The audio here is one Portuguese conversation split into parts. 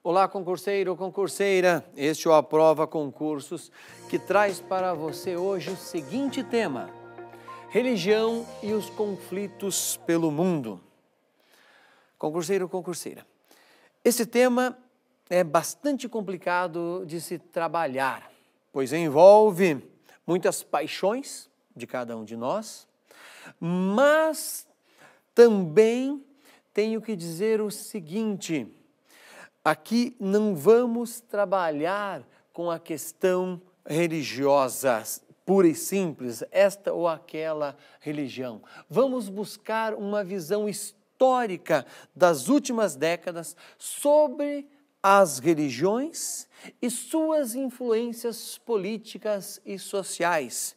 Olá, concurseiro ou concurseira, este é o Aprova Concursos, que traz para você hoje o seguinte tema: religião e os conflitos pelo mundo. Concurseiro ou concurseira, esse tema é bastante complicado de se trabalhar, pois envolve muitas paixões de cada um de nós, mas também tenho que dizer o seguinte: aqui não vamos trabalhar com a questão religiosa, pura e simples, esta ou aquela religião. Vamos buscar uma visão histórica das últimas décadas sobre as religiões e suas influências políticas e sociais.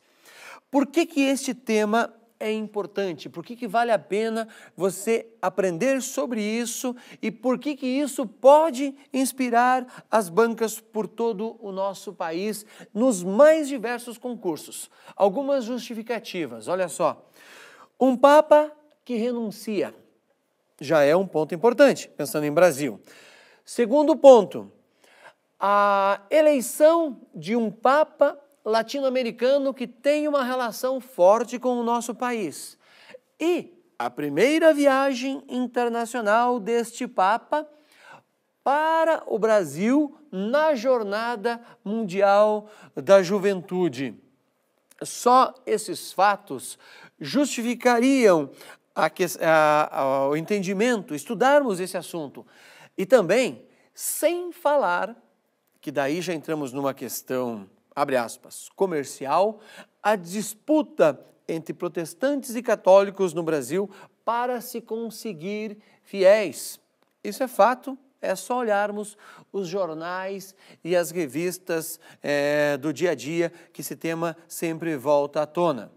Por que este tema é importante? Por que vale a pena você aprender sobre isso e por que isso pode inspirar as bancas por todo o nosso país nos mais diversos concursos? Algumas justificativas, olha só. Um Papa que renuncia já é um ponto importante, pensando em Brasil. Segundo ponto, a eleição de um Papa latino-americano que tem uma relação forte com o nosso país. E a primeira viagem internacional deste Papa para o Brasil na Jornada Mundial da Juventude. Só esses fatos justificariam o entendimento, estudarmos esse assunto. E também, sem falar, que daí já entramos numa questão, abre aspas, comercial, a disputa entre protestantes e católicos no Brasil para se conseguir fiéis. Isso é fato, é só olharmos os jornais e as revistas do dia a dia que esse tema sempre volta à tona.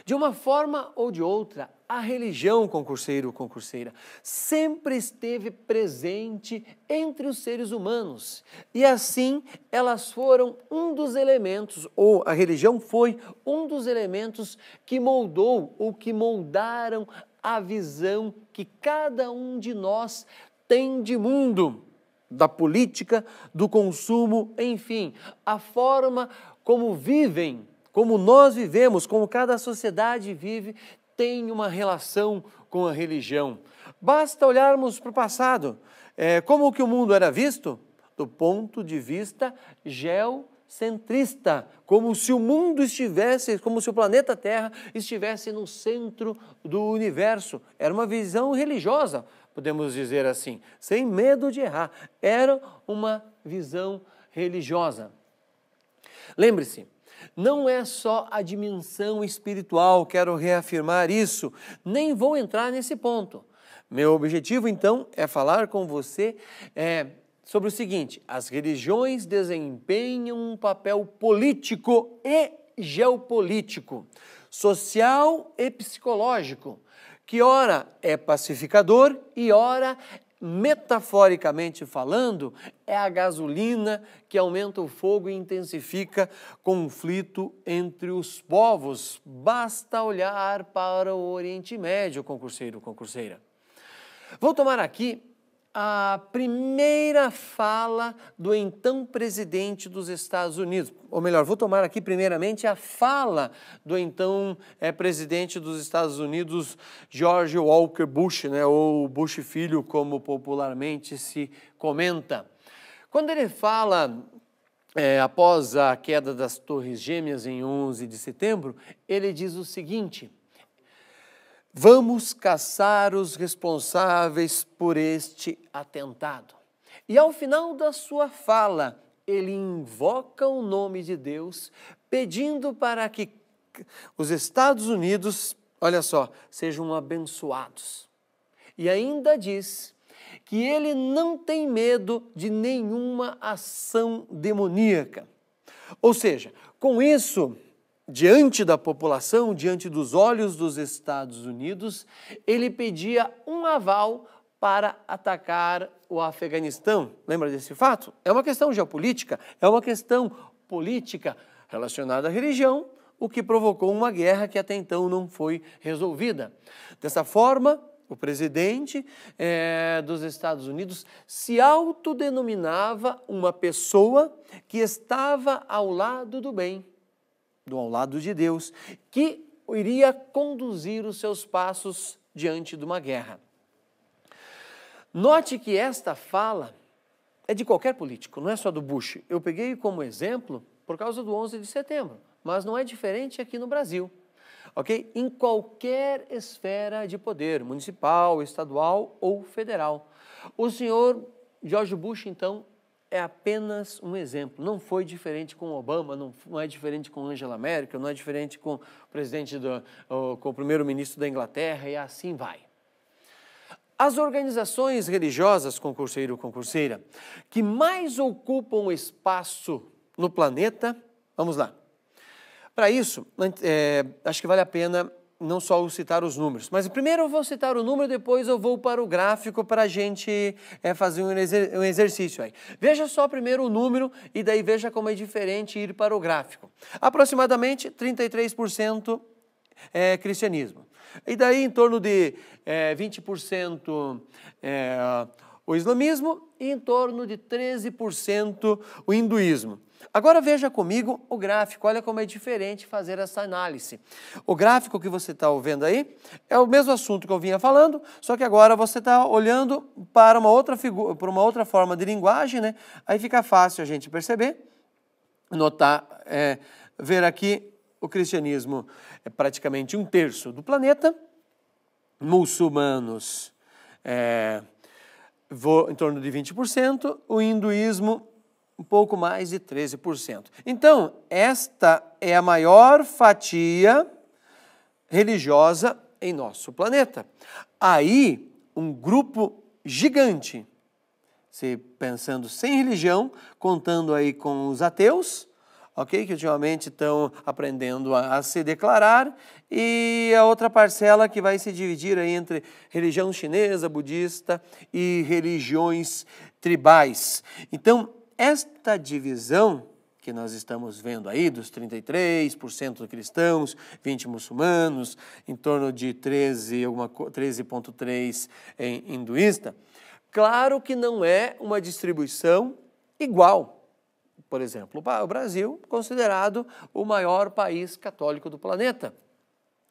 De uma forma ou de outra, a religião, concurseiro ou concurseira, sempre esteve presente entre os seres humanos. E assim, elas foram um dos elementos, ou a religião foi um dos elementos que moldou ou que moldaram a visão que cada um de nós tem de mundo, da política, do consumo, enfim, a forma como vivem, como nós vivemos, como cada sociedade vive, tem uma relação com a religião. Basta olharmos para o passado. Como que o mundo era visto? Do ponto de vista geocentrista, como se o mundo estivesse, como se o planeta Terra estivesse no centro do universo. Era uma visão religiosa, podemos dizer assim, sem medo de errar. Era uma visão religiosa. Lembre-se, não é só a dimensão espiritual, quero reafirmar isso, nem vou entrar nesse ponto. Meu objetivo, então, é falar com você sobre o seguinte: as religiões desempenham um papel político e geopolítico, social e psicológico, que ora é pacificador e ora, metaforicamente falando, é a gasolina que aumenta o fogo e intensifica conflito entre os povos. Basta olhar para o Oriente Médio, concurseiro, concurseira. Vou tomar aqui a primeira fala do então presidente dos Estados Unidos, ou melhor, vou tomar aqui primeiramente a fala do então presidente dos Estados Unidos, George Walker Bush, ou Bush Filho, como popularmente se comenta. Quando ele fala, após a queda das Torres Gêmeas em 11 de setembro, ele diz o seguinte: vamos caçar os responsáveis por este atentado. E ao final da sua fala, ele invoca o nome de Deus, pedindo para que os Estados Unidos, olha só, sejam abençoados. E ainda diz que ele não tem medo de nenhuma ação demoníaca. Ou seja, com isso, diante da população, diante dos olhos dos Estados Unidos, ele pedia um aval para atacar o Afeganistão. Lembra desse fato? É uma questão geopolítica, é uma questão política relacionada à religião, o que provocou uma guerra que até então não foi resolvida. Dessa forma, o presidente dos Estados Unidos, se autodenominava uma pessoa que estava ao lado do bem, ao lado de Deus, que iria conduzir os seus passos diante de uma guerra. Note que esta fala é de qualquer político, não é só do Bush. Eu peguei como exemplo por causa do 11 de setembro, mas não é diferente aqui no Brasil. Ok? Em qualquer esfera de poder, municipal, estadual ou federal. O senhor George Bush, então, é apenas um exemplo. Não foi diferente com Obama, não é diferente com Angela Merkel, não é diferente com o presidente, com o primeiro-ministro da Inglaterra e assim vai. As organizações religiosas, concurseiro ou concurseira, que mais ocupam espaço no planeta, vamos lá. Para isso, acho que vale a pena não só citar os números, mas primeiro eu vou citar o número, depois eu vou para o gráfico para a gente fazer um exercício aí. Veja só primeiro o número e daí veja como é diferente ir para o gráfico. Aproximadamente 33% é cristianismo. E daí em torno de 20% o islamismo e em torno de 13% o hinduísmo. Agora veja comigo o gráfico, olha como é diferente fazer essa análise. O gráfico que você está vendo aí é o mesmo assunto que eu vinha falando, só que agora você está olhando para uma outra figura, para uma outra forma de linguagem, né? Aí fica fácil a gente perceber, notar, ver aqui o cristianismo é praticamente 1/3 do planeta, muçulmanos em torno de 20%, o hinduísmo um pouco mais de 13%. Então, esta é a maior fatia religiosa em nosso planeta. Aí, um grupo gigante, se pensando sem religião, contando aí com os ateus, ok? Que ultimamente estão aprendendo a se declarar, e a outra parcela que vai se dividir aí entre religião chinesa, budista e religiões tribais. Então, esta divisão que nós estamos vendo aí, dos 33% cristãos, 20% muçulmanos, em torno de 13,3% em hinduísta, claro que não é uma distribuição igual. Por exemplo, o Brasil, considerado o maior país católico do planeta,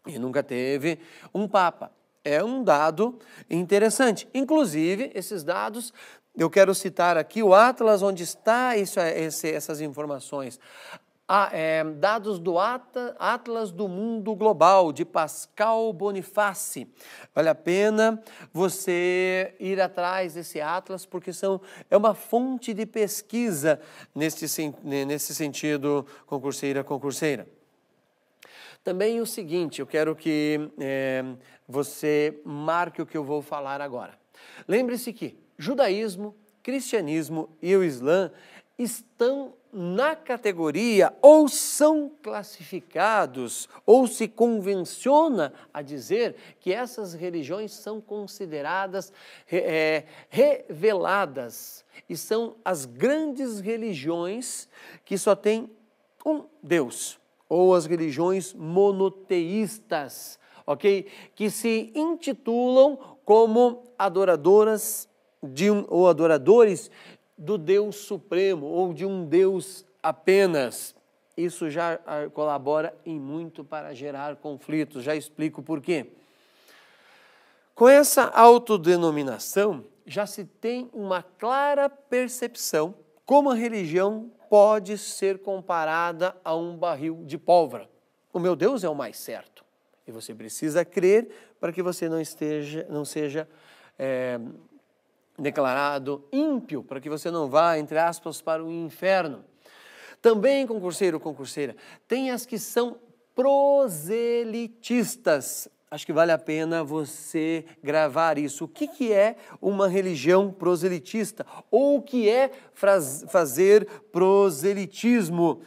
e nunca teve um papa. É um dado interessante. Inclusive, esses dados, eu quero citar aqui o Atlas, onde está essas informações. Dados do Atlas do Mundo Global, de Pascal Boniface. Vale a pena você ir atrás desse Atlas, porque é uma fonte de pesquisa nesse sentido, concurseira. Também o seguinte, eu quero que você marque o que eu vou falar agora. Lembre-se que judaísmo, cristianismo e o Islã estão na categoria ou são classificados ou se convenciona a dizer que essas religiões são consideradas reveladas e são as grandes religiões que só têm um Deus, ou as religiões monoteístas, ok? Que se intitulam como adoradoras ou adoradores do Deus Supremo ou de um Deus apenas. Isso já colabora em muito para gerar conflitos, já explico por quê. Com essa autodenominação, já se tem uma clara percepção como a religião pode ser comparada a um barril de pólvora. O meu Deus é o mais certo. E você precisa crer para que você não seja declarado ímpio, para que você não vá, entre aspas, para o inferno. Também, concurseiro ou concurseira, tem as que são proselitistas. Acho que vale a pena você gravar isso. O que é uma religião proselitista? Ou o que é fazer proselitismo?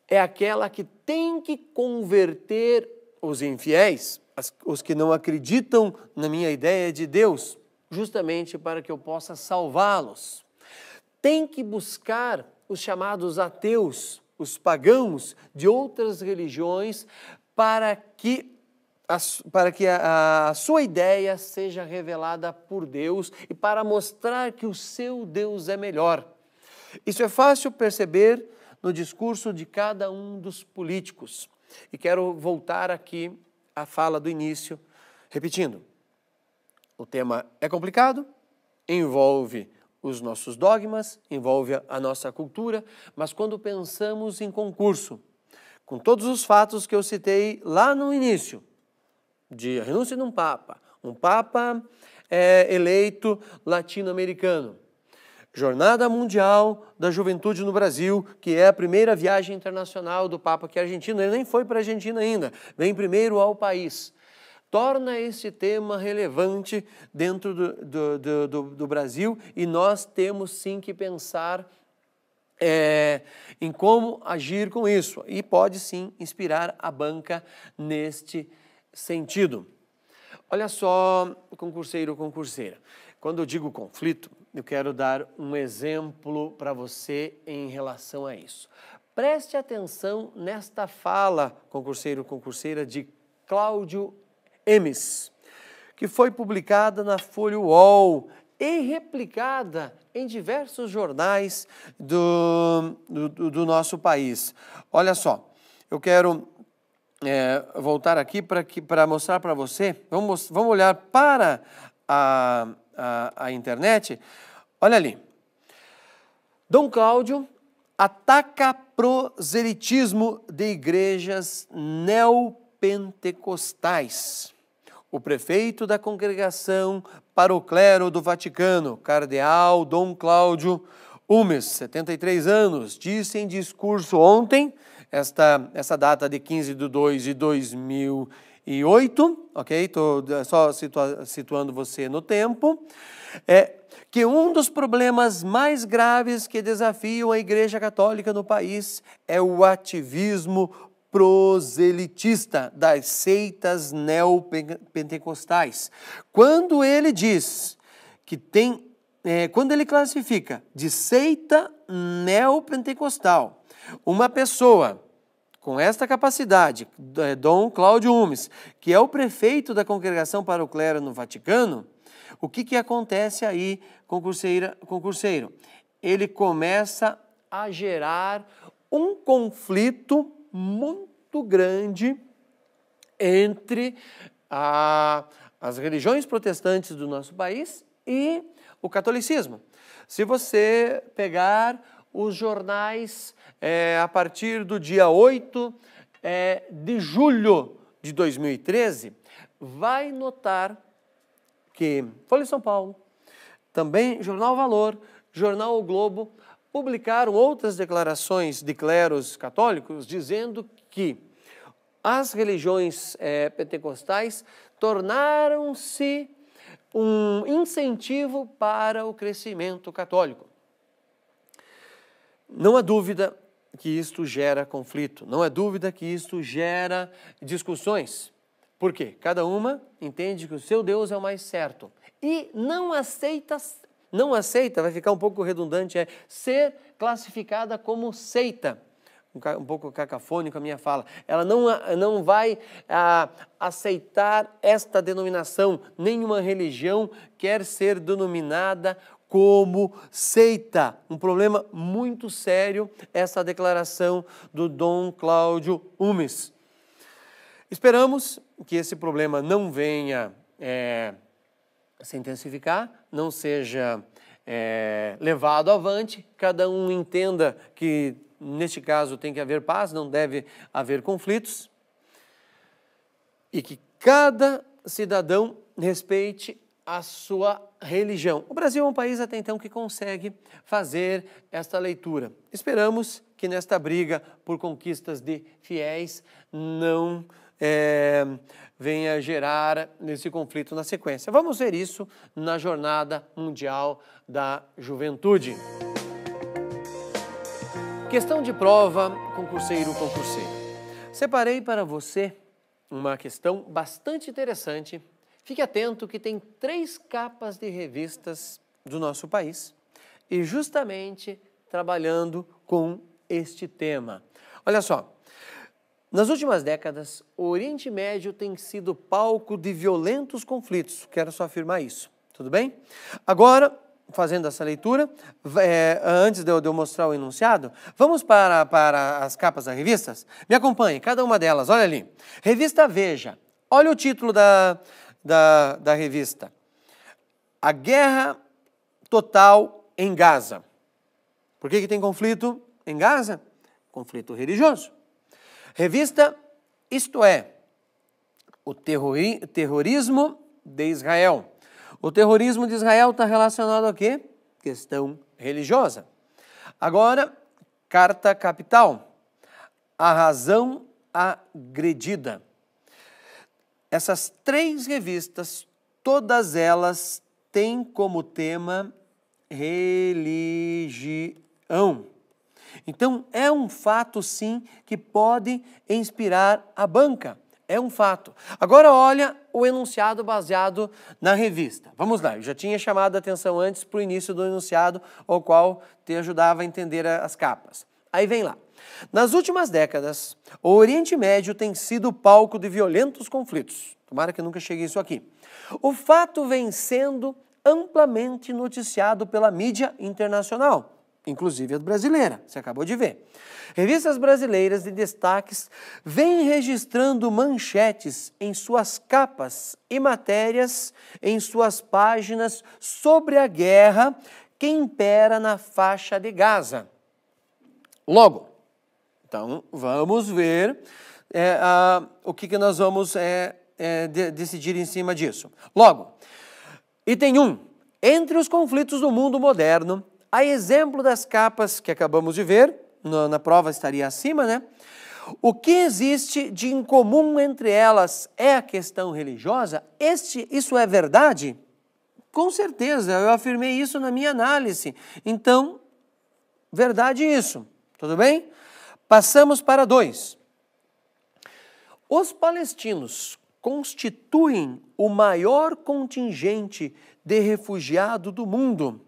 É aquela que tem que converter os infiéis, os que não acreditam na minha ideia de Deus, justamente para que eu possa salvá-los. Tem que buscar os chamados ateus, os pagãos de outras religiões, para que para que a sua ideia seja revelada por Deus e para mostrar que o seu Deus é melhor. Isso é fácil perceber no discurso de cada um dos políticos. E quero voltar aqui à fala do início, repetindo. O tema é complicado, envolve os nossos dogmas, envolve a nossa cultura, mas quando pensamos em concurso, com todos os fatos que eu citei lá no início, de renúncia de um Papa eleito latino-americano, Jornada Mundial da Juventude no Brasil, que é a primeira viagem internacional do Papa, que é argentino, ele nem foi para a Argentina ainda, vem primeiro ao país. Torna esse tema relevante dentro do Brasil e nós temos sim que pensar em como agir com isso. E pode sim inspirar a banca neste sentido. Olha só, concurseiro, concurseira, quando eu digo conflito, eu quero dar um exemplo para você em relação a isso. Preste atenção nesta fala, concurseiro, concurseira, de Cláudio Emes, que foi publicada na Folha UOL e replicada em diversos jornais do nosso país. Olha só, eu quero voltar aqui para mostrar para você, vamos olhar para a internet. Olha ali, Dom Cláudio ataca proselitismo de igrejas neopentecostais. O prefeito da Congregação para o Clero do Vaticano, cardeal Dom Cláudio Umes, 73 anos, disse em discurso ontem, essa data de 15/2/2008, ok? Estou só situando você no tempo, que um dos problemas mais graves que desafiam a Igreja Católica no país é o ativismo proselitista das seitas neopentecostais. Quando ele diz que quando ele classifica de seita neopentecostal uma pessoa com esta capacidade, Dom Cláudio Umes, que é o prefeito da Congregação para o Clero no Vaticano, o que acontece aí, concurseiro? Ele começa a gerar um conflito muito grande entre as religiões protestantes do nosso país e o catolicismo. Se você pegar os jornais a partir do dia 8 de julho de 2013, vai notar que Folha de São Paulo, também Jornal Valor, Jornal O Globo, publicaram outras declarações de clérigos católicos dizendo que as religiões pentecostais tornaram-se um incentivo para o crescimento católico. Não há dúvida que isto gera conflito, não há dúvida que isto gera discussões. Por quê? Cada uma entende que o seu Deus é o mais certo e não aceita, vai ficar um pouco redundante, ser classificada como seita. Um pouco cacafônico a minha fala. Ela não vai aceitar esta denominação. Nenhuma religião quer ser denominada como seita. Um problema muito sério essa declaração do Dom Cláudio Umes. Esperamos que esse problema não venha se intensificar, não seja levado avante, cada um entenda que neste caso tem que haver paz, não deve haver conflitos, e que cada cidadão respeite a sua religião. O Brasil é um país até então que consegue fazer esta leitura. Esperamos que nesta briga por conquistas de fiéis não venha gerar esse conflito na sequência. Vamos ver isso na Jornada Mundial da Juventude. Questão de prova, concurseiro, concurseira. Separei para você uma questão bastante interessante. Fique atento que tem 3 capas de revistas do nosso país e justamente trabalhando com este tema. Olha só, Nas últimas décadas, o Oriente Médio tem sido palco de violentos conflitos. Quero só afirmar isso, tudo bem? Agora, fazendo essa leitura, antes de eu mostrar o enunciado, vamos para as capas das revistas? Me acompanhe, cada uma delas, olha ali. Revista Veja, olha o título da revista. A Guerra Total em Gaza. Por que tem conflito em Gaza? Conflito religioso. Revista Isto É, o terrorismo de Israel. O terrorismo de Israel está relacionado a quê? Questão religiosa. Agora, Carta Capital, a razão agredida. Essas 3 revistas, todas elas têm como tema religião. Então, é um fato, sim, que pode inspirar a banca. É um fato. Agora, olha o enunciado baseado na revista. Vamos lá, eu já tinha chamado a atenção antes para o início do enunciado, o qual te ajudava a entender as capas. Aí vem lá. Nas últimas décadas, o Oriente Médio tem sido palco de violentos conflitos. Tomara que nunca chegue isso aqui. O fato vem sendo amplamente noticiado pela mídia internacional, inclusive a brasileira, você acabou de ver. Revistas brasileiras de destaques vêm registrando manchetes em suas capas e matérias em suas páginas sobre a guerra que impera na faixa de Gaza. Logo, então vamos ver o que nós vamos decidir em cima disso. Logo, item 1. Entre os conflitos do mundo moderno, a exemplo das capas que acabamos de ver, na prova estaria acima, né? O que existe de incomum entre elas é a questão religiosa? Isso é verdade? Com certeza, eu afirmei isso na minha análise. Então, verdade isso. Tudo bem? Passamos para 2. Os palestinos constituem o maior contingente de refugiados do mundo.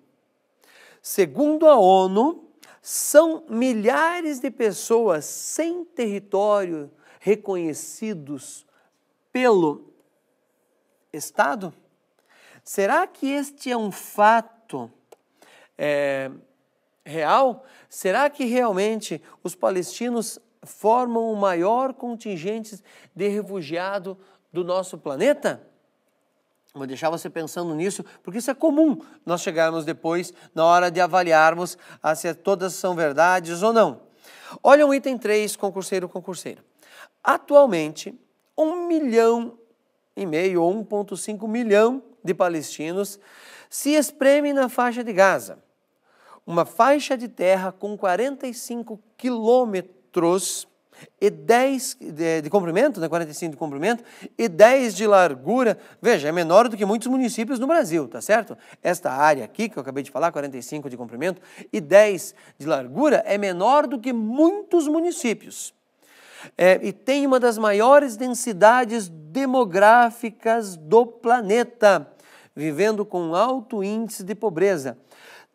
Segundo a ONU, são milhares de pessoas sem território reconhecidos pelo Estado? Será que este é um fato real? Será que realmente os palestinos formam o maior contingente de refugiados do nosso planeta? Vou deixar você pensando nisso, porque isso é comum nós chegarmos depois na hora de avaliarmos se todas são verdades ou não. Olha o item 3, concurseiro, concurseira. Atualmente, 1,5 milhão ou 1,5 milhão de palestinos se espremem na faixa de Gaza. Uma faixa de terra com 45 quilômetros e 10 de comprimento, né, 45 de comprimento e 10 de largura. Veja, é menor do que muitos municípios no Brasil, tá certo? Esta área aqui, que eu acabei de falar, 45 de comprimento e 10 de largura, é menor do que muitos municípios. E tem uma das maiores densidades demográficas do planeta, vivendo com alto índice de pobreza.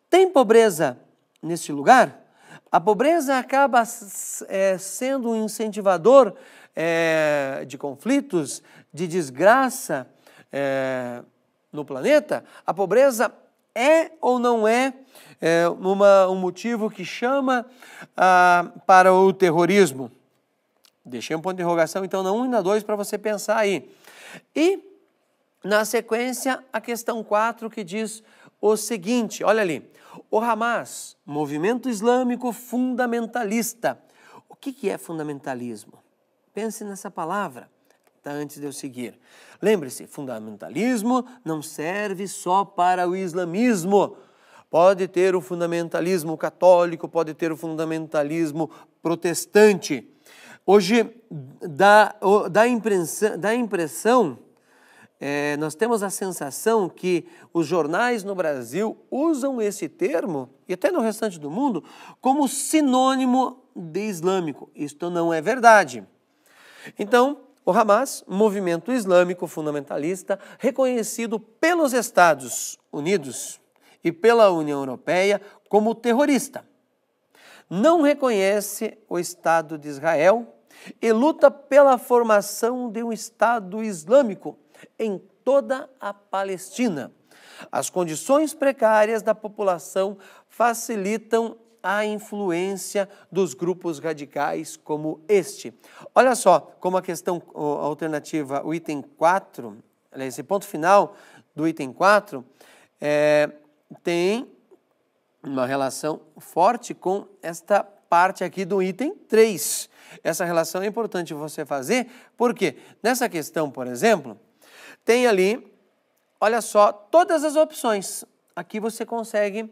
Tem pobreza neste lugar? A pobreza acaba sendo um incentivador de conflitos, de desgraça no planeta? A pobreza é ou não é um motivo que chama para o terrorismo? Deixei um ponto de interrogação, então, na 1 e na 2 para você pensar aí. E, na sequência, a questão 4 que diz o seguinte, olha ali. O Hamas, movimento islâmico fundamentalista. O que é fundamentalismo? Pense nessa palavra, tá, antes de eu seguir. Lembre-se, fundamentalismo não serve só para o islamismo. Pode ter o fundamentalismo católico, pode ter o fundamentalismo protestante. Hoje dá a impressão, nós temos a sensação que os jornais no Brasil usam esse termo, e até no restante do mundo, como sinônimo de islâmico. Isto não é verdade. Então, o Hamas, movimento islâmico fundamentalista, reconhecido pelos Estados Unidos e pela União Europeia como terrorista, não reconhece o Estado de Israel e luta pela formação de um Estado Islâmico em toda a Palestina. As condições precárias da população facilitam a influência dos grupos radicais como este. Olha só como a questão alternativa, o item 4, esse ponto final do item 4, tem uma relação forte com esta parte aqui do item 3. Essa relação é importante você fazer, porque nessa questão, por exemplo, tem ali, olha só, todas as opções. Aqui você consegue,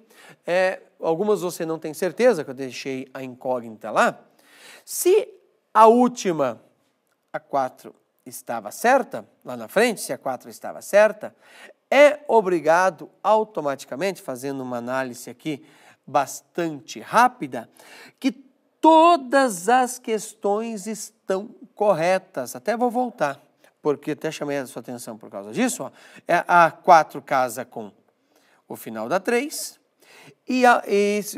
algumas você não tem certeza, que eu deixei a incógnita lá. Se a última, a 4, estava certa, lá na frente, se a 4 estava certa, é obrigado automaticamente, fazendo uma análise aqui bastante rápida, que todas as questões estão corretas. Até vou voltar, porque até chamei a sua atenção por causa disso. Ó. A 4 casa com o final da 3, e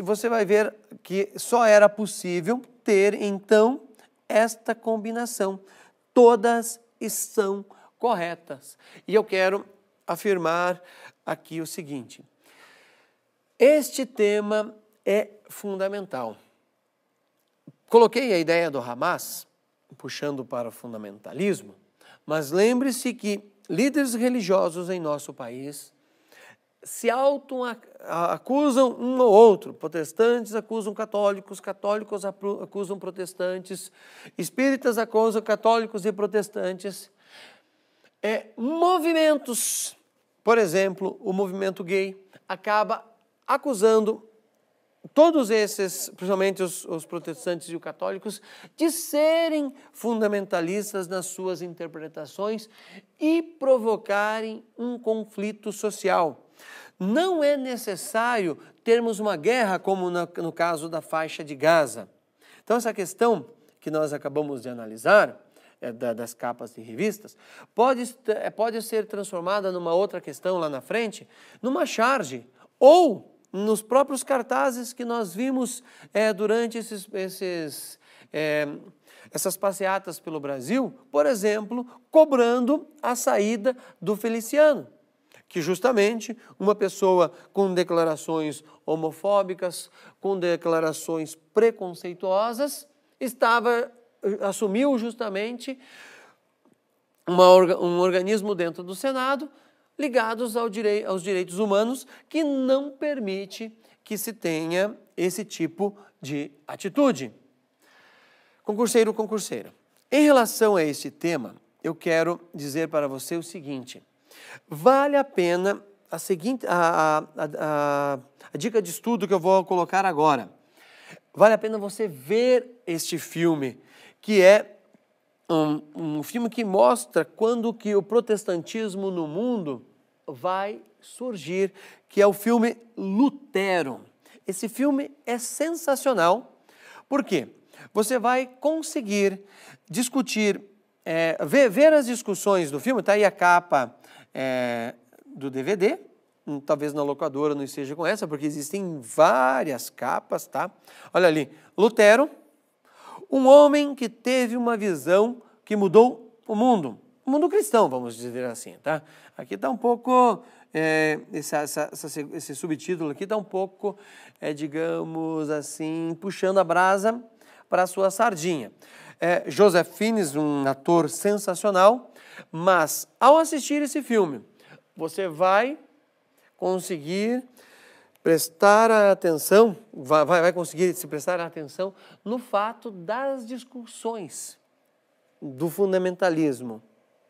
você vai ver que só era possível ter, então, esta combinação. Todas estão corretas. E eu quero afirmar aqui o seguinte: este tema é fundamental. Coloquei a ideia do Hamas, puxando para o fundamentalismo, mas lembre-se que líderes religiosos em nosso país se auto-acusam um ao outro. Protestantes acusam católicos, católicos acusam protestantes, espíritas acusam católicos e protestantes. Movimentos, por exemplo, o movimento gay acaba acusando todos esses, principalmente os protestantes e os católicos, de serem fundamentalistas nas suas interpretações e provocarem um conflito social. Não é necessário termos uma guerra como no caso da faixa de Gaza. Então, essa questão que nós acabamos de analisar, das capas de revistas, pode ser transformada numa outra questão lá na frente, numa charge, ou nos próprios cartazes que nós vimos durante essas passeatas pelo Brasil, por exemplo, cobrando a saída do Feliciano, que justamente uma pessoa com declarações homofóbicas, com declarações preconceituosas, assumiu justamente um organismo dentro do Senado, ligados aos direitos humanos, que não permite que se tenha esse tipo de atitude. Concurseiro, concurseira, em relação a este tema, eu quero dizer para você o seguinte: vale a pena a dica de estudo que eu vou colocar agora. Vale a pena você ver este filme, que é um filme que mostra quando que o protestantismo no mundo vai surgir, que é o filme Lutero. Esse filme é sensacional. Por quê? Você vai conseguir discutir, ver as discussões do filme. Está aí a capa do DVD. Talvez na locadora não esteja com essa, porque existem várias capas, tá? Olha ali, Lutero, um homem que teve uma visão que mudou o mundo cristão, vamos dizer assim, tá? Aqui está um pouco, esse subtítulo aqui está um pouco, digamos assim, puxando a brasa para a sua sardinha. Joseph Fiennes, um ator sensacional, mas ao assistir esse filme, você vai conseguir prestar atenção, vai conseguir se prestar atenção no fato das discussões do fundamentalismo.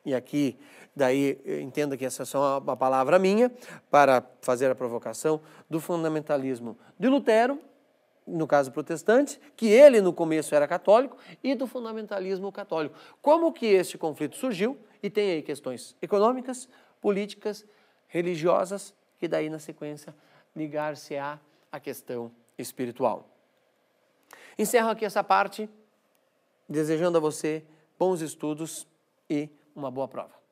E aqui, daí, entenda que essa é só uma palavra minha para fazer a provocação do fundamentalismo de Lutero, no caso protestante, que ele no começo era católico, e do fundamentalismo católico. Como que este conflito surgiu? E tem aí questões econômicas, políticas, religiosas, que daí na sequência ligar-se-á a questão espiritual. Encerro aqui essa parte, desejando a você bons estudos e uma boa prova.